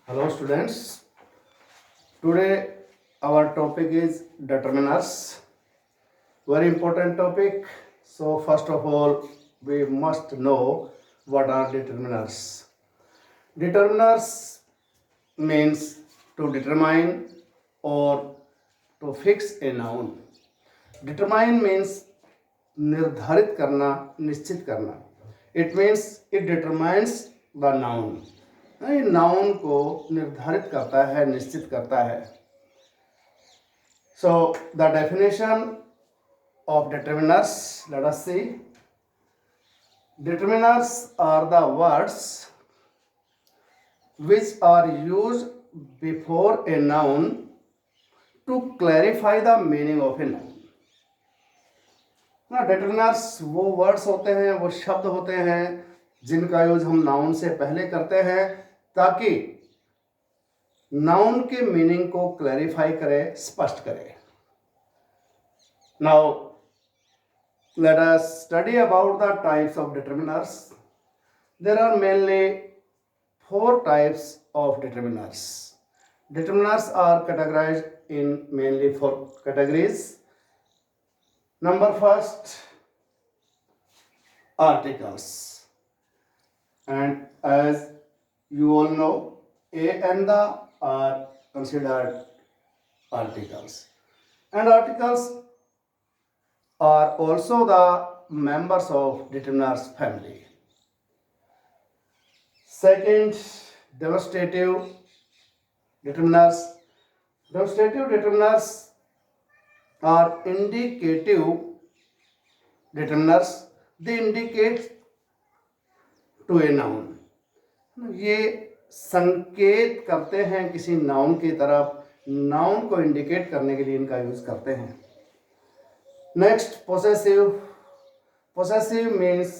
Hello students. Today our topic is determiners. Very important topic. So first of all we must know what are determiners. Determiners means to determine or to fix a noun. Determine means निर्धारित करना, निश्चित करना. It means it determines the noun. ये noun को निर्धारित करता है, निश्चित करता है. So the definition of determiners, let us see. Determiners are the words which are used before a noun to clarify the meaning of a noun. ना determiners वो वर्ड्स होते हैं, वो शब्द होते हैं जिनका यूज हम नाउन से पहले करते हैं ताकि नाउन के मीनिंग को क्लैरिफाई करे, स्पष्ट करे. Now let us study about the types of determiners. There are mainly 4 types of determiners. Determiners are categorized in mainly 4 categories. Number first, articles. And as you all know, a and the are considered articles. And articles are also the members of determiners family. Second, demonstrative determiners. Demonstrative determiners are indicative determiners. They indicate to a noun. ये संकेत करते हैं किसी noun की तरफ, noun को indicate करने के लिए इनका यूज करते हैं. Next, possessive. Possessive means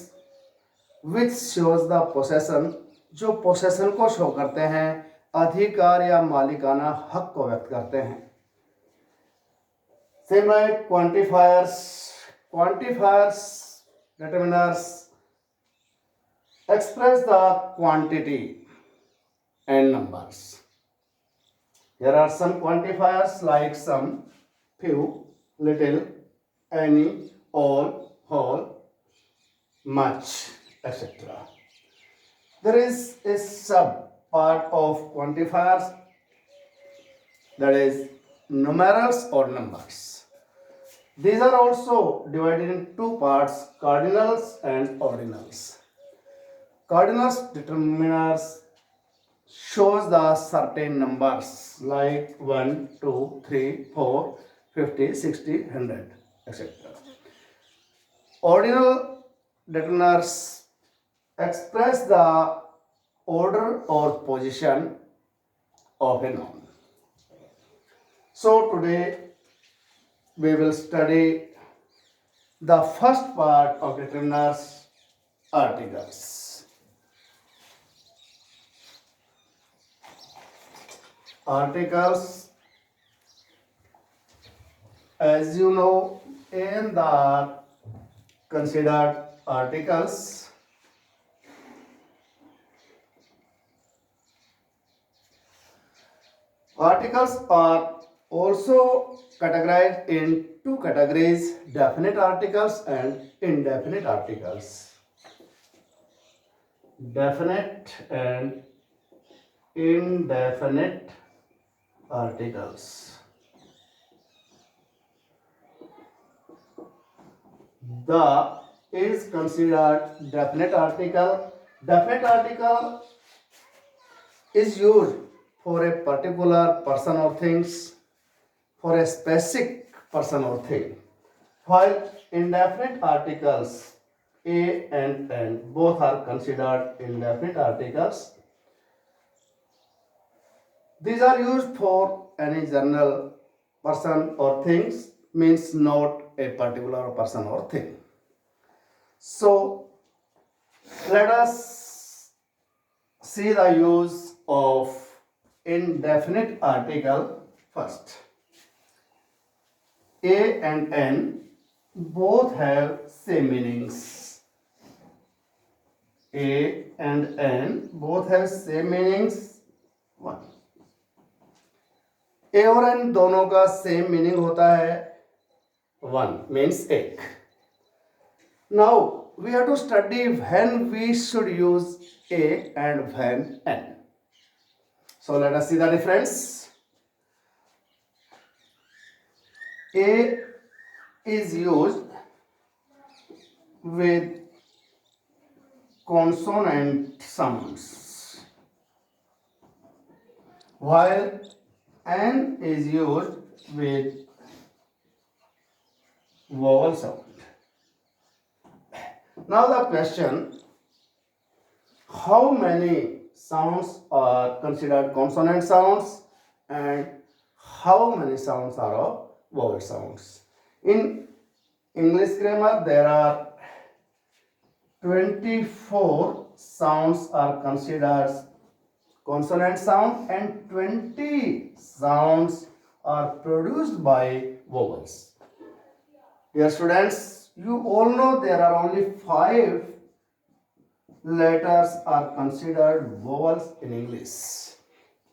which shows the possession. जो पोसेशन को शो करते हैं, अधिकार या मालिकाना हक को व्यक्त करते हैं. Same like quantifiers. Quantifiers determiners express the quantity and numbers. There are some quantifiers like some, few, little, any, all, whole, much, etc. There is a sub part of quantifiers, that is numerals or numbers. These are also divided in 2 parts, cardinals and ordinals. Cardinals determiners shows the certain numbers like 1, 2, 3, 4, 50, 60, 100, etc. Ordinal determiners express the order or position of a noun. So today we will study the first part of determiners, articles. Articles, as you know, a and the are considered articles. Articles are also categorized in 2 categories, definite articles and indefinite articles. Definite and indefinite articles. The is considered definite article. Definite article is used for a particular person or things, for a specific person or thing. While indefinite articles a and n both are considered indefinite articles. These are used for any general person or things, means not a particular person or thing. So let us see the use of indefinite article first. A and n both have same meanings. A and n both have same meanings. One. A और an दोनों का same meaning होता है, one means एक। Now we have to study when we should use a and when an. So let us see the difference. A is used with consonant sounds, while N is used with vowel sound. Now the question, how many sounds are considered consonant sounds and how many sounds are of vowel sounds? In English grammar, there are 24 sounds are considered consonant sound and 20 sounds are produced by vowels. Dear students, you all know there are only 5 letters are considered vowels in English,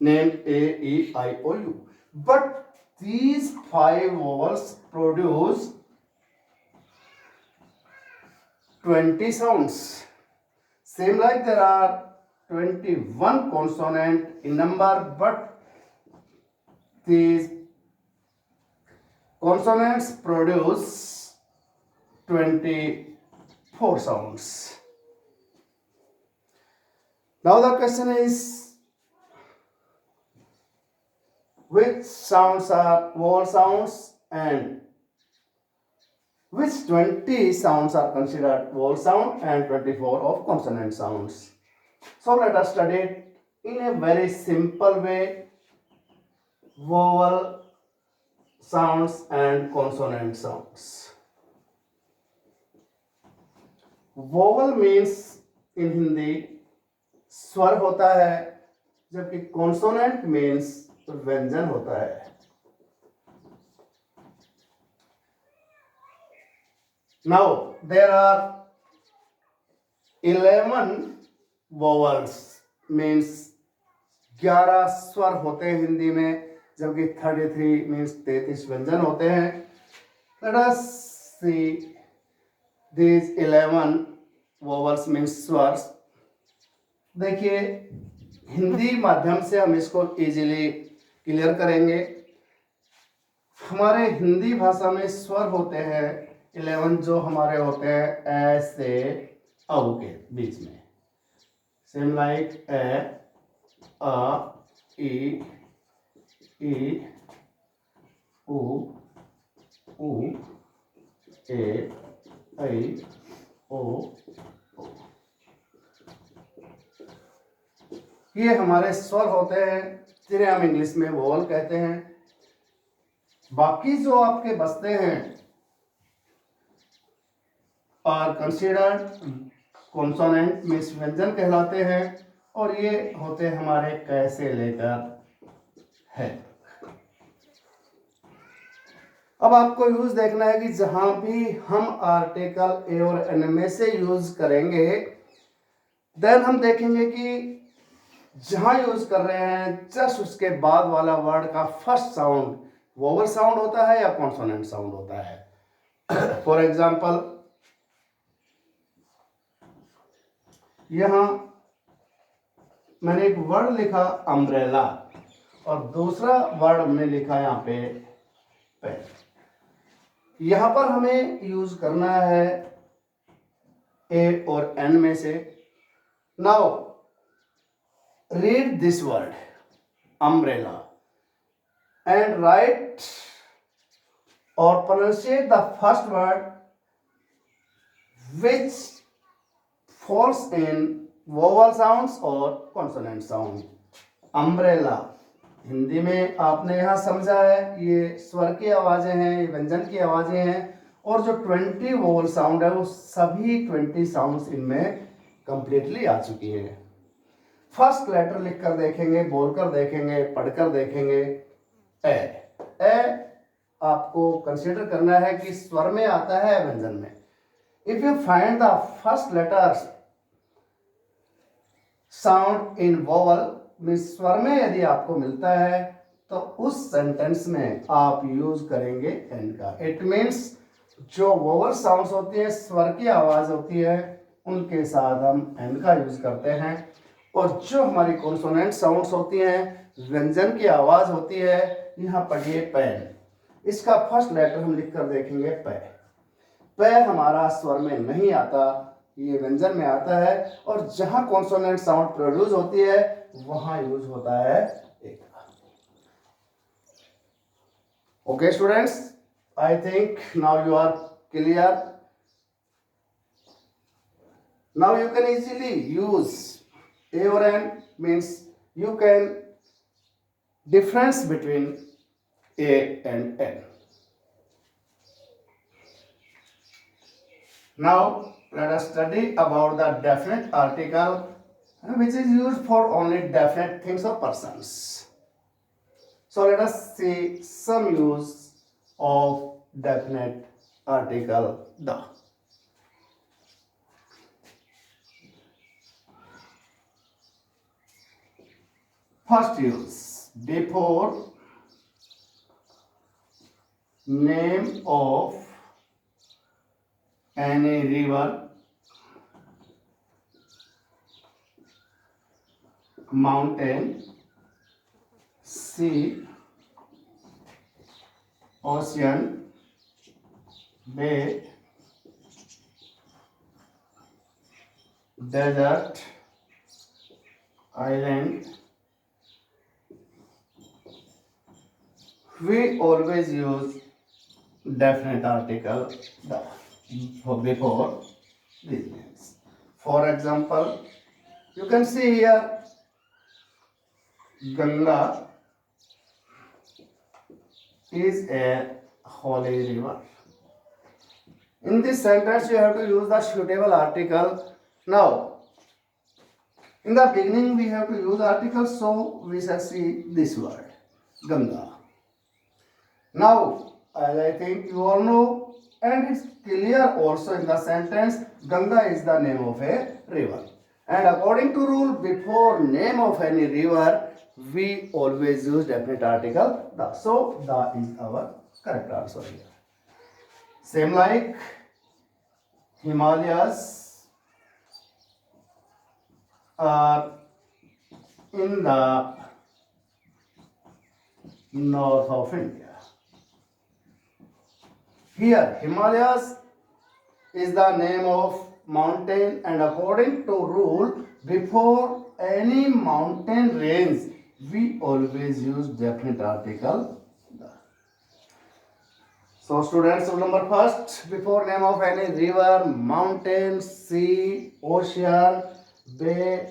named A, E, I, O, U. But these 5 vowels produce 20 sounds. Same like there are 21 consonant in number, but these consonants produce 24 sounds. Now the question is, which sounds are vowel sounds and which 20 sounds are considered vowel sound and 24 of consonant sounds? So let us study it in a very simple way, vowel sounds and consonant sounds. Vowel means in Hindi स्वर होता है, जबकि consonant means व्यंजन होता है। Now there are 11 vowels, means 11 स्वर होते हैं हिंदी में, जबकि 33 means 33 व्यंजन होते हैं। Let us see these 11 vowels means स्वर्स। देखिए, हिंदी माध्यम से हम इसको इजीली क्लियर करेंगे। हमारे हिंदी भाषा में स्वर होते हैं 11 जो हमारे होते हैं ऐसे औ के बीच में, सेम लाइक ए, अ, ई, उ, ए, ऐ, ओ। ये हमारे स्वर होते हैं, जिन्हें हम इंग्लिश में वोवल कहते हैं। बाकी जो आपके बचते हैं और कंसीडर्ड कॉन्सोनेंट मीन्स व्यंजन कहलाते हैं, और ये होते हैं हमारे कैसे लेकर है। अब आपको यूज देखना है कि जहां भी हम आर्टिकल ए और एन में से यूज करेंगे, देन हम देखेंगे कि जहां यूज कर रहे हैं जस्ट उसके बाद वाला वर्ड का फर्स्ट साउंड वोवल साउंड होता है या कॉन्सोनेंट साउंड होता है। फॉर एग्जाम्पल, यहां मैंने एक वर्ड लिखा अम्ब्रेला और दूसरा वर्ड हमने लिखा यहां पे पेन। यहां पर हमें यूज करना है ए और एन में से। Now read this word umbrella and write or pronunciate the first word which falls in vowel sounds or consonant sound. umbrella Hindi में आपने यहाँ समझा है, ये स्वर की आवाजें हैं, ये व्यंजन की आवाजें हैं, और जो 20 वोवल साउंड है वो सभी 20 साउंड्स इनमें कंप्लीटली आ चुकी है। फर्स्ट लेटर लिखकर देखेंगे, बोलकर देखेंगे, पढ़कर देखेंगे। ए आपको कंसीडर करना है कि स्वर में आता है व्यंजन में। If you find the first letter sound in vowel में स्वर में यदि आपको मिलता है तो उस सेंटेंस में आप यूज करेंगे एन का। इट मीन्स जो वोवल साउंड्स होती है, स्वर की आवाज होती है, उनके साथ हम एन का यूज करते हैं। और जो हमारी कॉन्सोनेंट साउंड्स होती हैं, व्यंजन की आवाज होती है, यहाँ पढ़िए पेन, इसका फर्स्ट लेटर हम लिख कर देखेंगे पे। पे हमारा स्वर में नहीं आता, ये व्यंजन में आता है, और जहां कॉन्सोनेंट साउंड प्रोड्यूस होती है वहां यूज होता है एक। Okay students, I think now you are clear. Now you can easily use a और an, means you can difference between A and N. Now let us study about the definite article which is used for only definite things or persons. So let us see some use of definite article the. First use, before name of any river, mountain, sea, ocean, bay, desert, island, we always use definite article the before these names. For example, you can see here Ganga is a holy river. In this sentence you have to use the suitable article. Now in the beginning we have to use article, so we shall see this word Ganga. Now as I think you all know, and it's clear also in the sentence, Ganga is the name of a river, and according to rule, before name of any river we always use definite article the. So the is our correct answer here. Same like Himalayas are in the north of India. Here Himalayas is the name of mountain, and according to rule, before any mountain range we always use definite article the. So students, rule number first, before name of any river, mountain, sea, ocean, bay,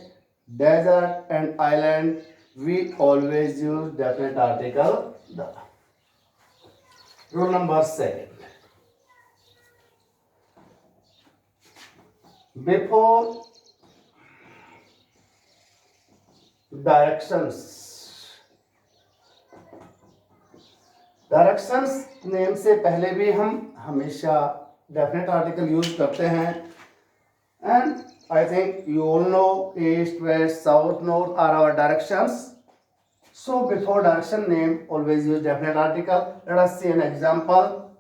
desert and island, we always use definite article the. Rule number second, before directions, directions name से पहले भी हम हमेशा definite article use करते हैं, and I think you all know east, west, south, north are our directions. So before direction name always use definite article. Let us see an example.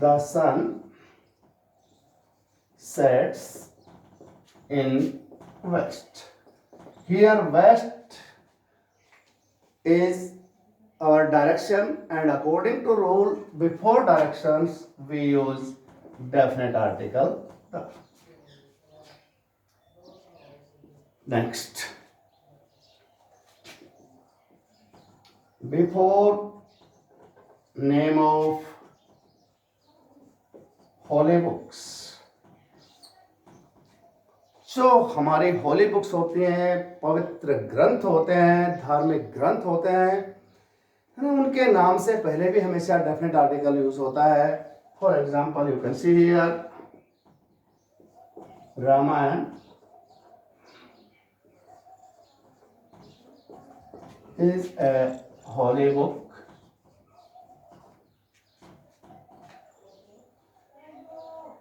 The sun sets in west. Here west is our direction, and according to rule, before directions we use definite article the. Next, before name of holy books. जो हमारी holy books होती हैं, पवित्र ग्रंथ होते हैं, धार्मिक ग्रंथ होते हैं, उनके नाम से पहले भी हमेशा डेफिनेट आर्टिकल यूज होता है. For example you can see here Ramayana is a holy book.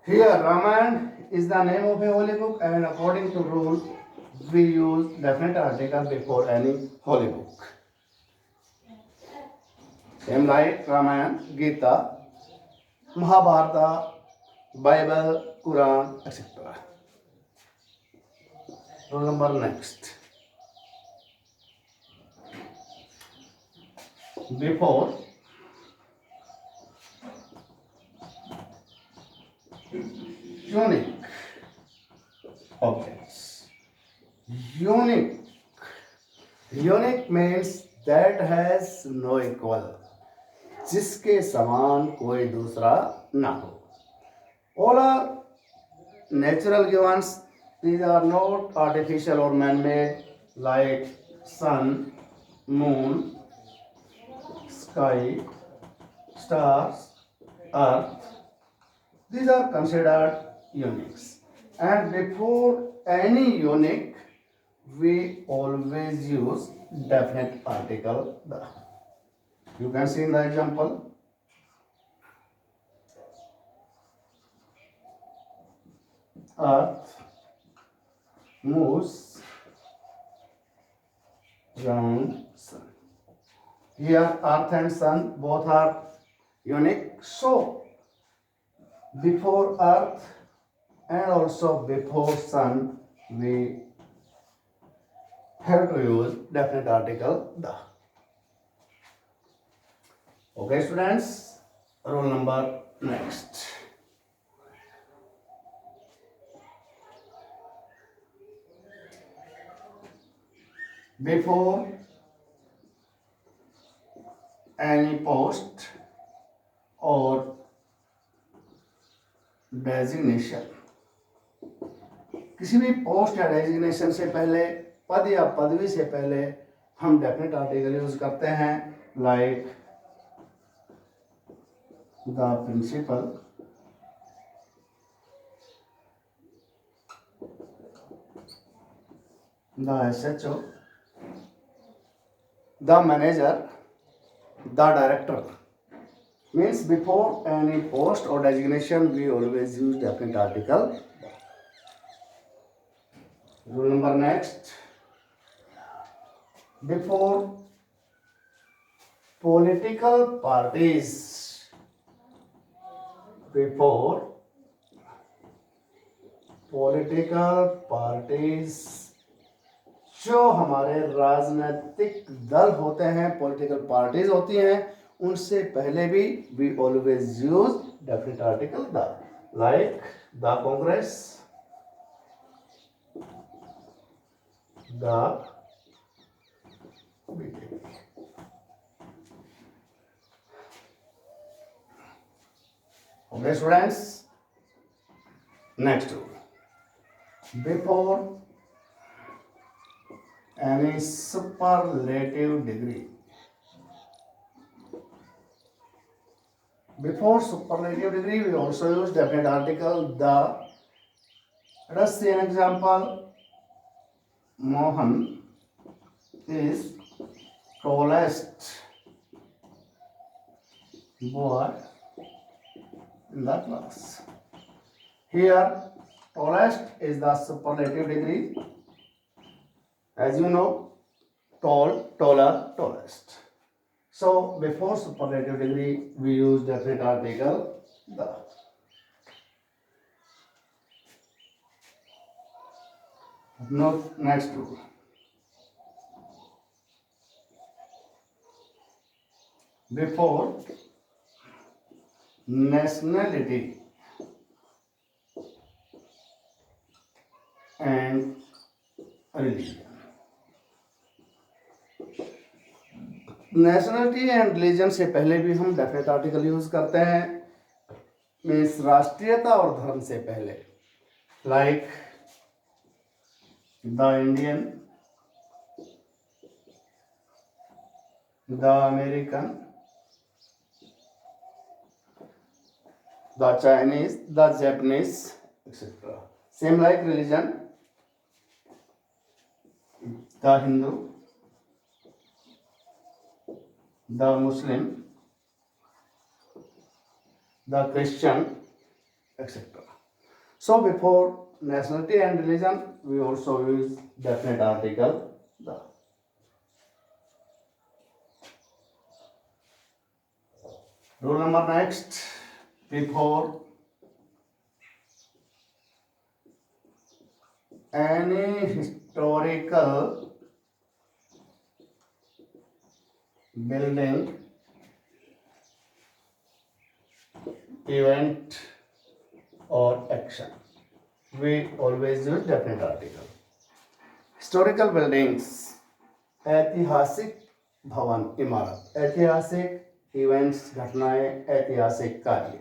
Here, Ramayana is the name of a holy book, and according to rule, we use definite article before any holy book. Same like Ramayana, Gita, Mahabharata, Bible, Quran, etc. Rule number next. Before unique objects. Unique. Unique means that has no equal. जिसके समान कोई दूसरा ना हो. All are natural givens. These are not artificial or man-made like sun, moon, sky, stars, earth. These are considered uniques. And before any unique, we always use definite article the. You can see in the example. Earth moves round sun. Here earth and sun both are unique. So before earth and also before sun we have to use definite article the. Okay students, rule number next. Before any post or designation, किसी भी post या designation से पहले, पद या पदवी से पहले हम डेफिनेट आर्टिकल यूज करते हैं like the principal, the SHO, the manager, the director. Means before any post or designation we always use definite article. Rule number next. Before political parties, before political parties, जो हमारे राजनीतिक दल होते हैं, political parties होती हैं, उनसे पहले भी we always use definite article the, like the Congress, the BJP. Okay students, next rule. Before any superlative degree, before superlative degree we also use definite article the. Let us see an example. Mohan is tallest boy in the class. Here tallest is the superlative degree. As you know, tall, taller, tallest. So before superlative degree we use definite article the. Note next rule. Before nationality and religion. Nationality and religion से पहले भी हम definite article use करते हैं, means राष्ट्रीयता और धर्म से पहले, like the Indian, the American, the Chinese, the Japanese etcetera. Same like religion, the Hindu, the Muslim, the Christian, etc. So before nationality and religion, we also use definite article the. Rule number next, before any historical building, event or action, we always use definite article. Historical buildings, ऐतिहासिक भवन इमारत, ऐतिहासिक events घटनाएं, ऐतिहासिक कार्य,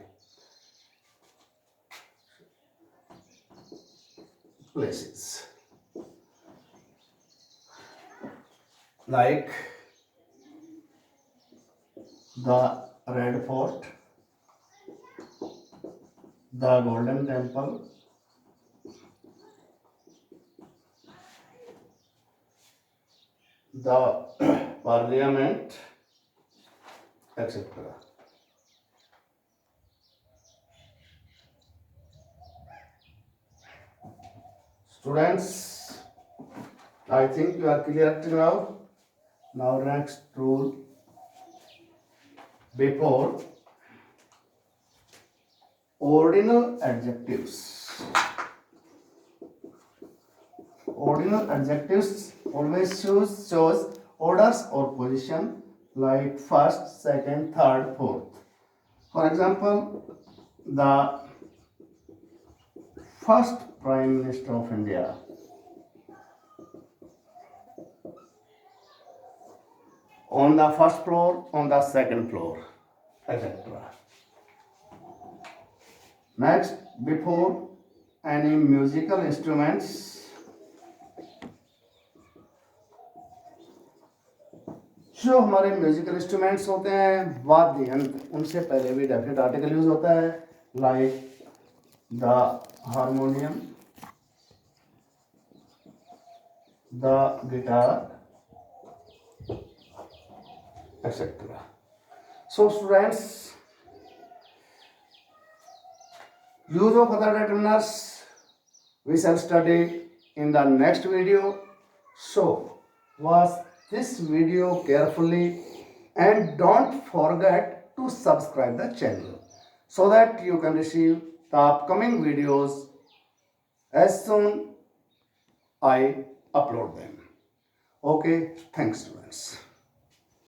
places like the Red Fort, the Golden Temple, the Parliament, etc. Students, I think you are clear till now. Now next rule, before ordinal adjectives. Ordinal adjectives always shows orders or position like first, second, third, fourth. For example, the first Prime Minister of India, on the first floor, on the second floor, etc. Next, before any musical instruments, जो हमारे musical instruments होते हैं, वाद्य यंत्र, उनसे पहले भी definite article use होता है, like the harmonium, the guitar, etc. So students, use of other determiners we shall study in the next video. So watch this video carefully and don't forget to subscribe the channel so that you can receive the upcoming videos as soon I upload them. Okay, thanks students.